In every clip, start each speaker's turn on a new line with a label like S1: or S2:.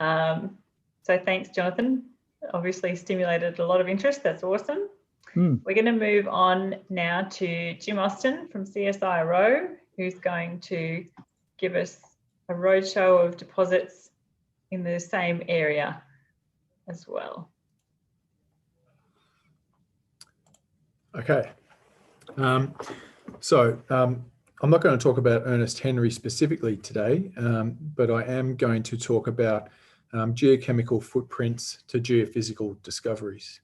S1: So thanks, Jonathan. Obviously stimulated a lot of interest. That's awesome.
S2: Mm.
S1: We're going to move on now to Jim Austin from CSIRO, who's going to give us a roadshow of deposits in the same area as well.
S3: Okay. I'm not going to talk about Ernest Henry specifically today, but I am going to talk about geochemical footprints to geophysical discoveries.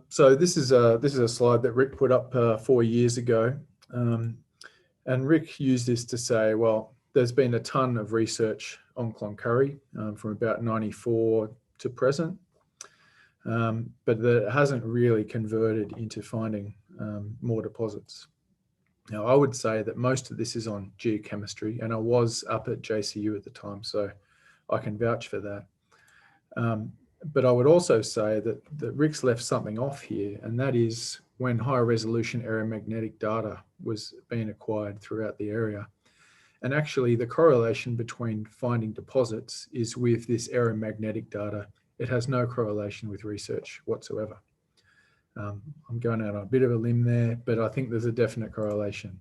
S3: So this is a slide that Rick put up 4 years ago, and Rick used this to say, well, there's been a ton of research on Cloncurry from about '94 to present, but that it hasn't really converted into finding more deposits. Now, I would say that most of this is on geochemistry, and I was up at JCU at the time, so I can vouch for that. But I would also say that Rick's left something off here, and that is when high resolution aeromagnetic data was being acquired throughout the area. And actually the correlation between finding deposits is with this aeromagnetic data. It has no correlation with research whatsoever. I'm going out on a bit of a limb there, but I think there's a definite correlation.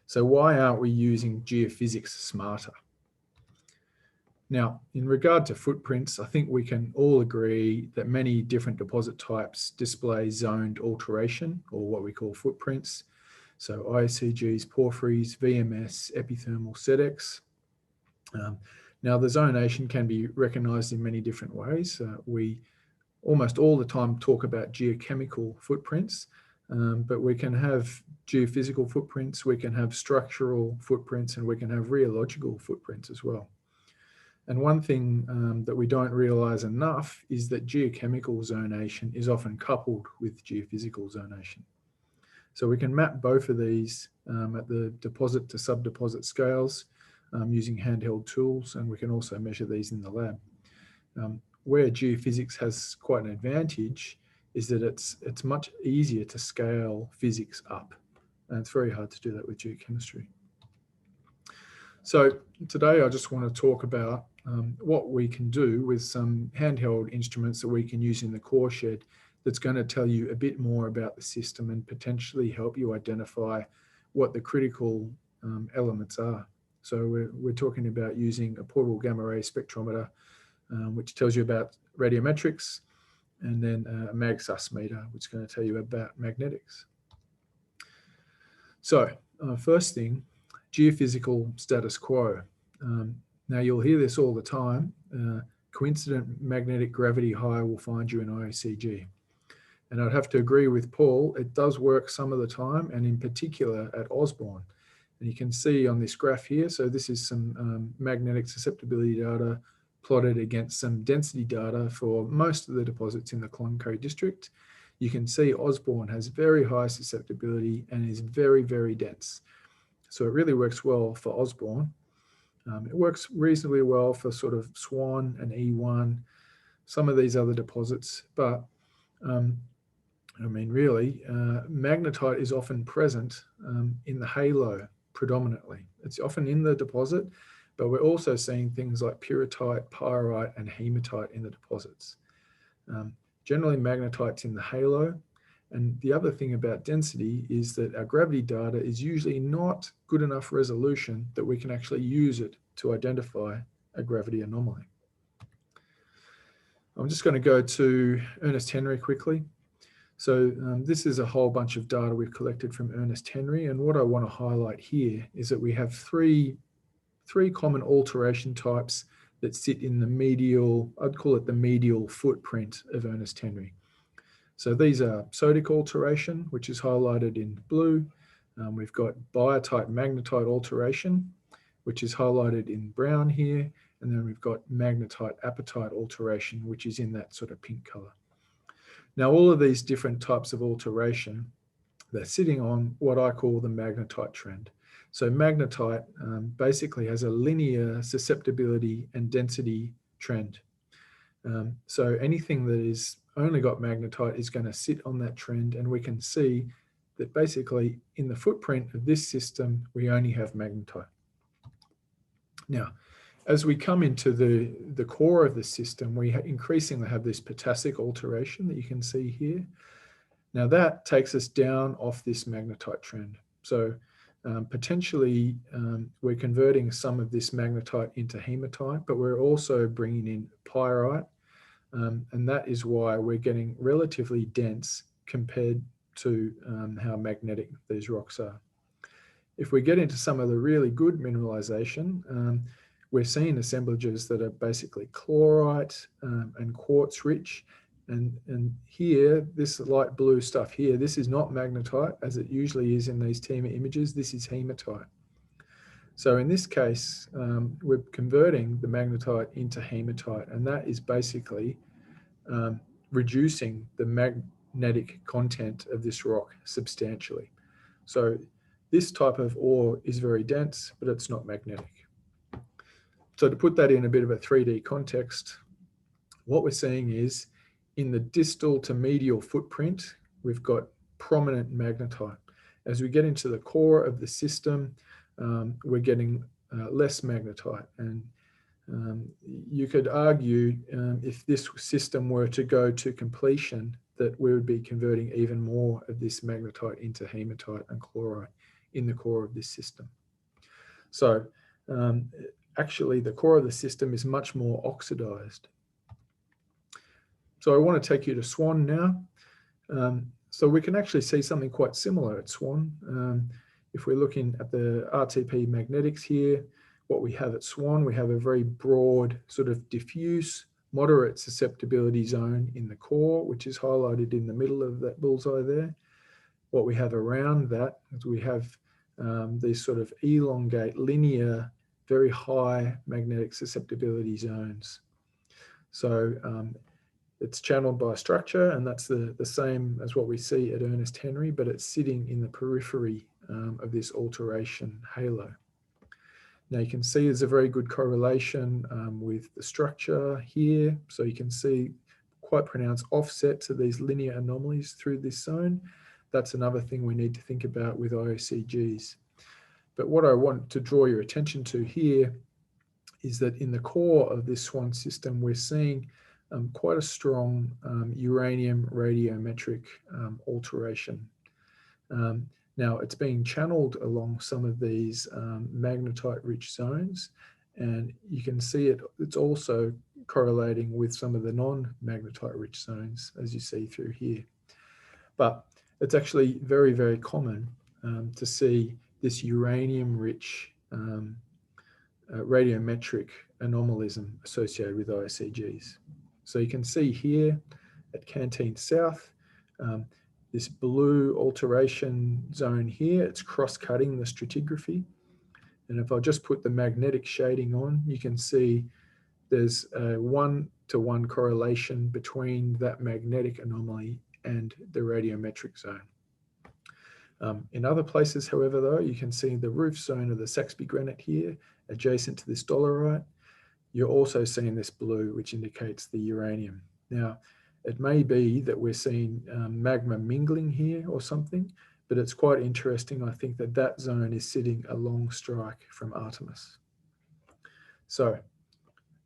S3: So why aren't we using geophysics smarter? Now, in regard to footprints, I think we can all agree that many different deposit types display zoned alteration, or what we call footprints. So IOCGs, porphyries, VMS, epithermal SEDEX. Now, the zonation can be recognized in many different ways. We almost all the time talk about geochemical footprints, but we can have geophysical footprints, we can have structural footprints, and we can have rheological footprints as well. And one thing that we don't realize enough is that geochemical zonation is often coupled with geophysical zonation. So we can map both of these at the deposit to subdeposit scales using handheld tools, and we can also measure these in the lab. Where geophysics has quite an advantage is that it's much easier to scale physics up, and it's very hard to do that with geochemistry. So today I just want to talk about what we can do with some handheld instruments that we can use in the core shed that's going to tell you a bit more about the system and potentially help you identify what the critical elements are. So we're talking about using a portable gamma ray spectrometer, which tells you about radiometrics, and then a MagSus meter, which is going to tell you about magnetics. So first thing, geophysical status quo. Now you'll hear this all the time. Coincident magnetic gravity high will find you in IOCG. And I'd have to agree with Paul, it does work some of the time, and in particular at Osborne. And you can see on this graph here, so this is some magnetic susceptibility data plotted against some density data for most of the deposits in the Cloncurry district. You can see Osborne has very high susceptibility and is very, very dense. So it really works well for Osborne. It works reasonably well for sort of Swan and E1, some of these other deposits, but I mean, really, magnetite is often present in the halo predominantly. It's often in the deposit, but we're also seeing things like pyrrhotite, pyrite, and hematite in the deposits. Generally, magnetite's in the halo. And the other thing about density is that our gravity data is usually not good enough resolution that we can actually use it to identify a gravity anomaly. I'm just going to go to Ernest Henry quickly. So this is a whole bunch of data we've collected from Ernest Henry. And what I want to highlight here is that we have three common alteration types that sit in the medial, I'd call it the medial footprint of Ernest Henry. So these are sodic alteration, which is highlighted in blue. We've got biotite magnetite alteration, which is highlighted in brown here. And then we've got magnetite apatite alteration, which is in that sort of pink color. Now, all of these different types of alteration, they're sitting on what I call the magnetite trend. So magnetite basically has a linear susceptibility and density trend. So anything that is only got magnetite is going to sit on that trend, and we can see that basically in the footprint of this system, we only have magnetite. Now, as we come into the core of the system, we increasingly have this potassic alteration that you can see here. Now that takes us down off this magnetite trend. So potentially we're converting some of this magnetite into hematite, but we're also bringing in pyrite. And that is why we're getting relatively dense compared to how magnetic these rocks are. If we get into some of the really good mineralization, we're seeing assemblages that are basically chlorite and quartz rich. And here, this light blue stuff here, this is not magnetite as it usually is in these TEMA images. This is hematite. So in this case, we're converting the magnetite into hematite, and that is basically reducing the magnetic content of this rock substantially. So this type of ore is very dense, but it's not magnetic. So to put that in a bit of a 3D context, what we're seeing is in the distal to medial footprint, we've got prominent magnetite. As we get into the core of the system, we're getting less magnetite. And you could argue if this system were to go to completion, that we would be converting even more of this magnetite into hematite and chlorite in the core of this system. So actually the core of the system is much more oxidized. So I want to take you to Swan now. So we can actually see something quite similar at Swan. If we're looking at the RTP magnetics here, what we have at Swan, we have a very broad sort of diffuse, moderate susceptibility zone in the core, which is highlighted in the middle of that bullseye there. What we have around that is we have these sort of elongate, linear, very high magnetic susceptibility zones. So it's channeled by structure, and that's the same as what we see at Ernest Henry, but it's sitting in the periphery of this alteration halo. Now you can see there's a very good correlation with the structure here. So you can see quite pronounced offset to these linear anomalies through this zone. That's another thing we need to think about with IOCGs. But what I want to draw your attention to here is that in the core of this Swan system, we're seeing quite a strong uranium radiometric alteration. Now it's being channeled along some of these magnetite-rich zones, and you can see it's also correlating with some of the non-magnetite-rich zones, as you see through here. But it's actually very, very common to see this uranium-rich radiometric anomalism associated with IOCGs. So you can see here at Canteen South, this blue alteration zone here, it's cross-cutting the stratigraphy. And if I just put the magnetic shading on, you can see there's a 1-to-1 correlation between that magnetic anomaly and the radiometric zone. In other places, however, though, you can see the roof zone of the Saxby granite here, adjacent to this dolerite. You're also seeing this blue, which indicates the uranium. Now, it may be that we're seeing magma mingling here or something, but it's quite interesting. I think that that zone is sitting a long strike from Artemis. So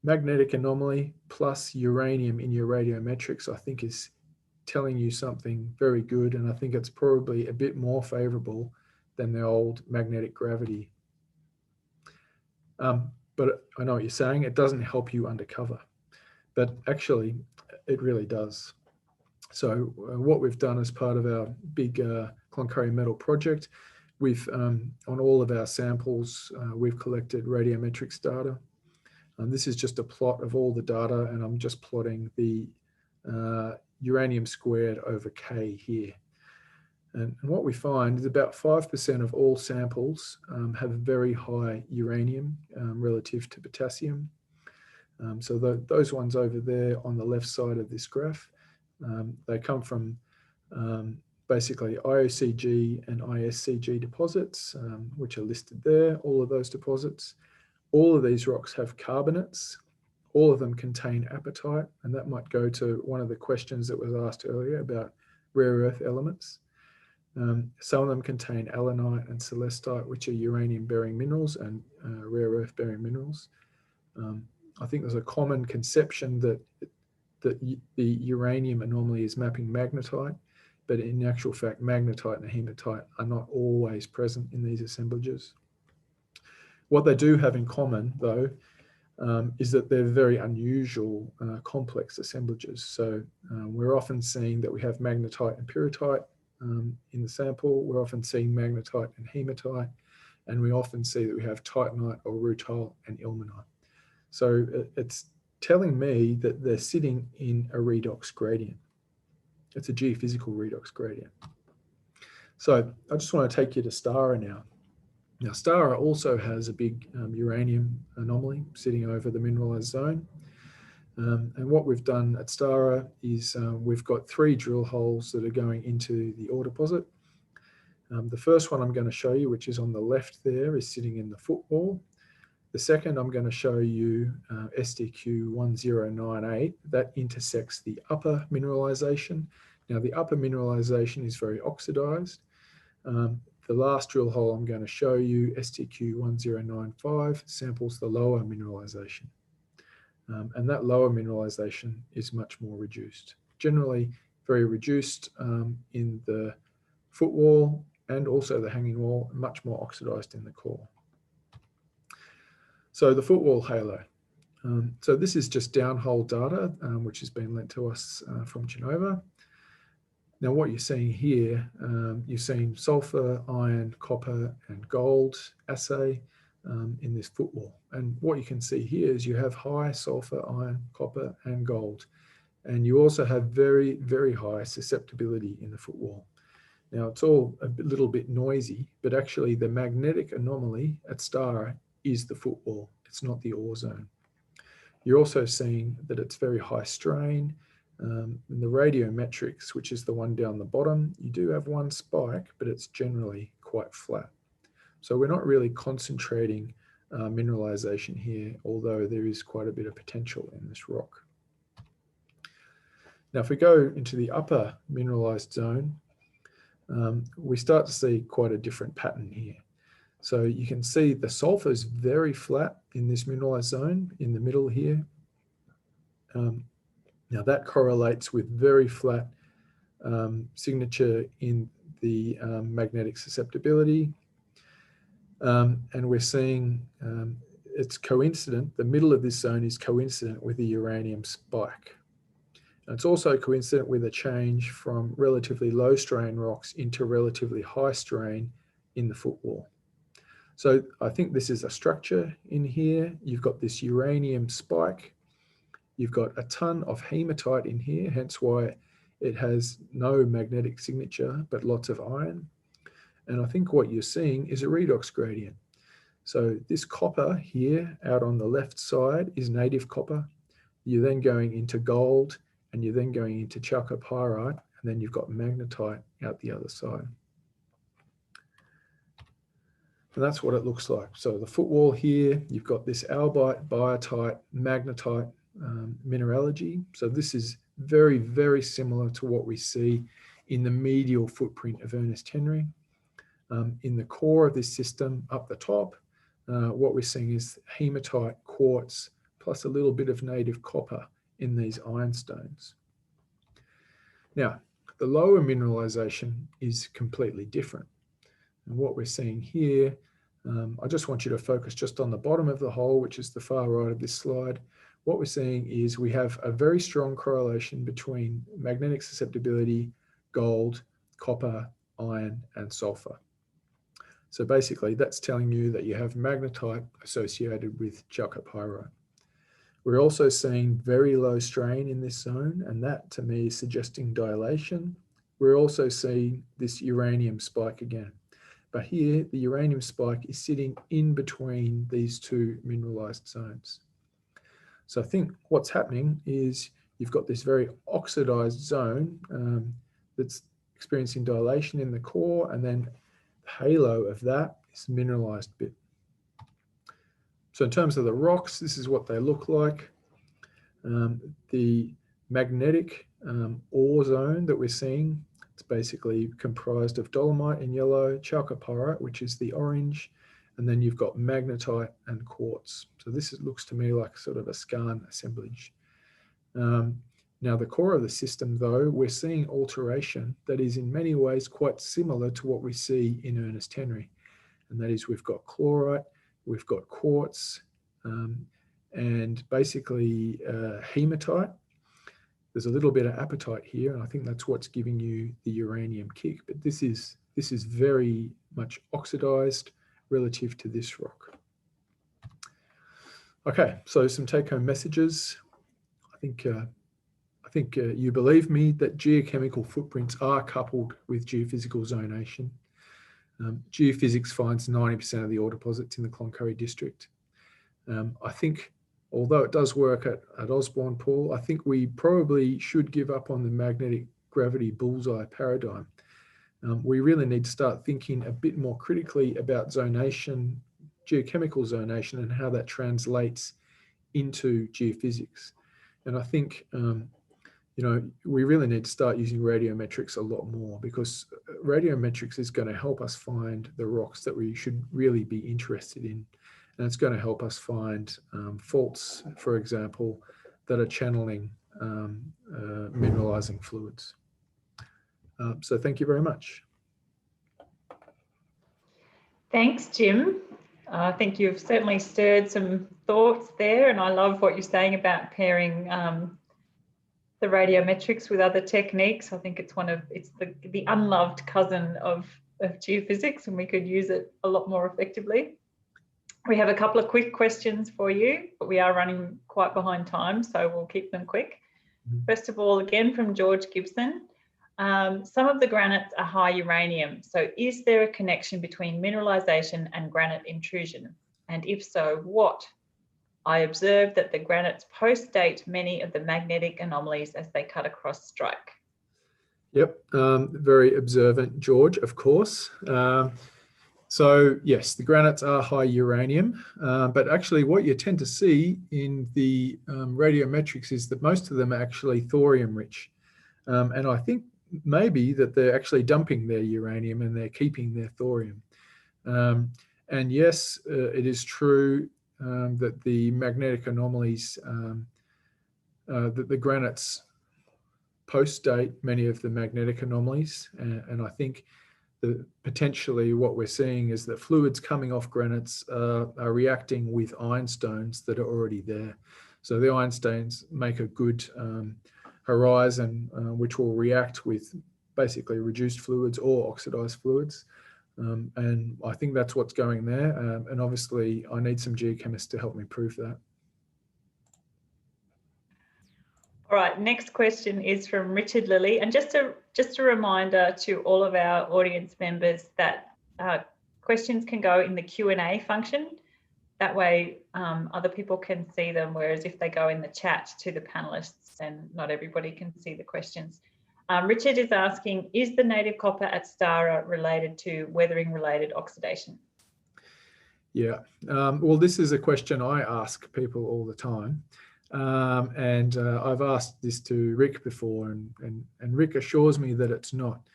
S3: magnetic anomaly plus uranium in your radiometrics, I think, is telling you something very good, and I think it's probably a bit more favorable than the old magnetic gravity. But I know what you're saying, it doesn't help you undercover, but actually it really does. So what we've done as part of our big Cloncurry metal project, we've on all of our samples, we've collected radiometrics data. This is just a plot of all the data, and I'm just plotting the uranium squared over K here. And what we find is about 5% of all samples have very high uranium relative to potassium. So those ones over there on the left side of this graph, they come from basically IOCG and ISCG deposits, which are listed there, all of those deposits. All of these rocks have carbonates. All of them contain apatite, and that might go to one of the questions that was asked earlier about rare earth elements. Some of them contain allanite and celestite, which are uranium-bearing minerals and rare earth-bearing minerals. I think there's a common conception that the uranium anomaly is mapping magnetite, but in actual fact, magnetite and hematite are not always present in these assemblages. What they do have in common, though, is that they're very unusual complex assemblages. So we're often seeing that we have magnetite and pyrrhotite in the sample. We're often seeing magnetite and hematite, and we often see that we have titanite or rutile and ilmenite. So it's telling me that they're sitting in a redox gradient. It's a geophysical redox gradient. So I just want to take you to Stara now. Now, Stara also has a big uranium anomaly sitting over the mineralized zone. And what we've done at Stara is we've got 3 drill holes that are going into the ore deposit. The first one I'm going to show you, which is on the left there, is sitting in the footwall. The second I'm going to show you, SDQ 1098, that intersects the upper mineralization. Now, the upper mineralization is very oxidized. The last drill hole I'm going to show you, STQ 1095, samples the lower mineralization. And that lower mineralization is much more reduced. Generally very reduced in the footwall and also the hanging wall, much more oxidized in the core. So the footwall halo. So this is just downhole data, which has been lent to us from Genova. Now what you're seeing here, you're seeing sulfur, iron, copper, and gold assay in this footwall. And what you can see here is you have high sulfur, iron, copper, and gold. And you also have very, very high susceptibility in the footwall. Now it's all a little bit noisy, but actually the magnetic anomaly at Stara is the footwall. It's not the ore zone. You're also seeing that it's very high strain. In the radiometrics, which is the one down the bottom, you do have one spike, but it's generally quite flat. So we're not really concentrating mineralization here, although there is quite a bit of potential in this rock. Now, if we go into the upper mineralized zone, we start to see quite a different pattern here. So you can see the sulfur is very flat in this mineralized zone in the middle here. Now that correlates with very flat signature in the magnetic susceptibility. And we're seeing it's coincident, the middle of this zone is coincident with the uranium spike. And it's also coincident with a change from relatively low strain rocks into relatively high strain in the footwall. So I think this is a structure in here. You've got this uranium spike. You've got a ton of hematite in here, hence why it has no magnetic signature, but lots of iron. And I think what you're seeing is a redox gradient. So this copper here out on the left side is native copper. You're then going into gold, and you're then going into chalcopyrite, and then you've got magnetite out the other side. And that's what it looks like. So the footwall here, you've got this albite, biotite, magnetite mineralogy. So this is very, very similar to what we see in the medial footprint of Ernest Henry. In the core of this system, up the top, what we're seeing is hematite, quartz, plus a little bit of native copper in these ironstones. Now, the lower mineralization is completely different. And what we're seeing here, I just want you to focus just on the bottom of the hole, which is the far right of this slide. What we're seeing is we have a very strong correlation between magnetic susceptibility, gold, copper, iron, and sulfur. So basically, that's telling you that you have magnetite associated with chalcopyrite. We're also seeing very low strain in this zone, and that to me is suggesting dilation. We're also seeing this uranium spike again. But here, the uranium spike is sitting in between these two mineralized zones. So I think what's happening is you've got this very oxidized zone that's experiencing dilation in the core, and then the halo of that is mineralized bit. So in terms of the rocks, this is what they look like. The magnetic ore zone that we're seeing, it's basically comprised of dolomite in yellow, chalcopyrite, which is the orange, And then you've got magnetite and quartz. So this looks to me like sort of a skarn assemblage. Now, the core of the system, though, we're seeing alteration that is in many ways quite similar to what we see in Ernest Henry. And that is we've got chlorite, we've got quartz, and basically hematite. There's a little bit of apatite here, and I think that's what's giving you the uranium kick. But this is very much oxidized relative to this rock. Okay, so some take-home messages. I think you believe me that geochemical footprints are coupled with geophysical zonation. Geophysics finds 90% of the ore deposits in the Cloncurry district. I think, although it does work at Osborne, Paul, I think we probably should give up on the magnetic gravity bullseye paradigm. We really need to start thinking a bit more critically about zonation, geochemical zonation, and how that translates into geophysics. And I think, we really need to start using radiometrics a lot more, because radiometrics is going to help us find the rocks that we should really be interested in. And it's going to help us find faults, for example, that are channeling mineralizing fluids. So thank you very much.
S1: Thanks, Jim. I think you've certainly stirred some thoughts there, and I love what you're saying about pairing the radiometrics with other techniques. I think it's the unloved cousin of geophysics, and we could use it a lot more effectively. We have a couple of quick questions for you, but we are running quite behind time, so we'll keep them quick. First of all, again from George Gibson, some of the granites are high uranium, so is there a connection between mineralisation and granite intrusion? And if so, what? I observed that the granites post-date many of the magnetic anomalies as they cut across strike. Yep,
S3: very observant, George, of course. So yes, the granites are high uranium, but actually what you tend to see in the radiometrics is that most of them are actually thorium rich. And I think maybe that they're actually dumping their uranium and they're keeping their thorium. And yes, it is true that the magnetic anomalies, that the granites post-date many of the magnetic anomalies. And I think that potentially what we're seeing is that fluids coming off granites are reacting with ironstones that are already there. So the ironstones make a good horizon, which will react with basically reduced fluids or oxidized fluids. And I think that's what's going there. And obviously I need some geochemists to help me prove that.
S1: All right, next question is from Richard Lilly. And just a reminder to all of our audience members that questions can go in the Q&A function. That way other people can see them, whereas if they go in the chat to the panelists, then not everybody can see the questions. Richard is asking, is the native copper at Stara related to weathering-related oxidation?
S3: Yeah, well, this is a question I ask people all the time. And I've asked this to Rick before, and Rick assures me that it's not.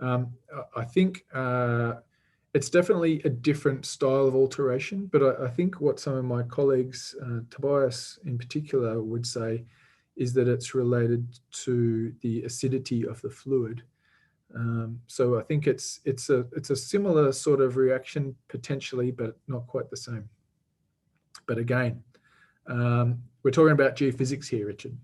S3: I think it's definitely a different style of alteration, but I think what some of my colleagues, Tobias in particular, would say is that it's related to the acidity of the fluid. So I think it's a similar sort of reaction potentially, but not quite the same. But again, we're talking about geophysics here, Richard.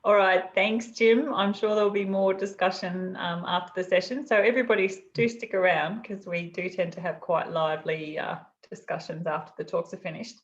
S1: All right, thanks, Jim. I'm sure there'll be more discussion after the session. So everybody do stick around, because we do tend to have quite lively discussions after the talks are finished.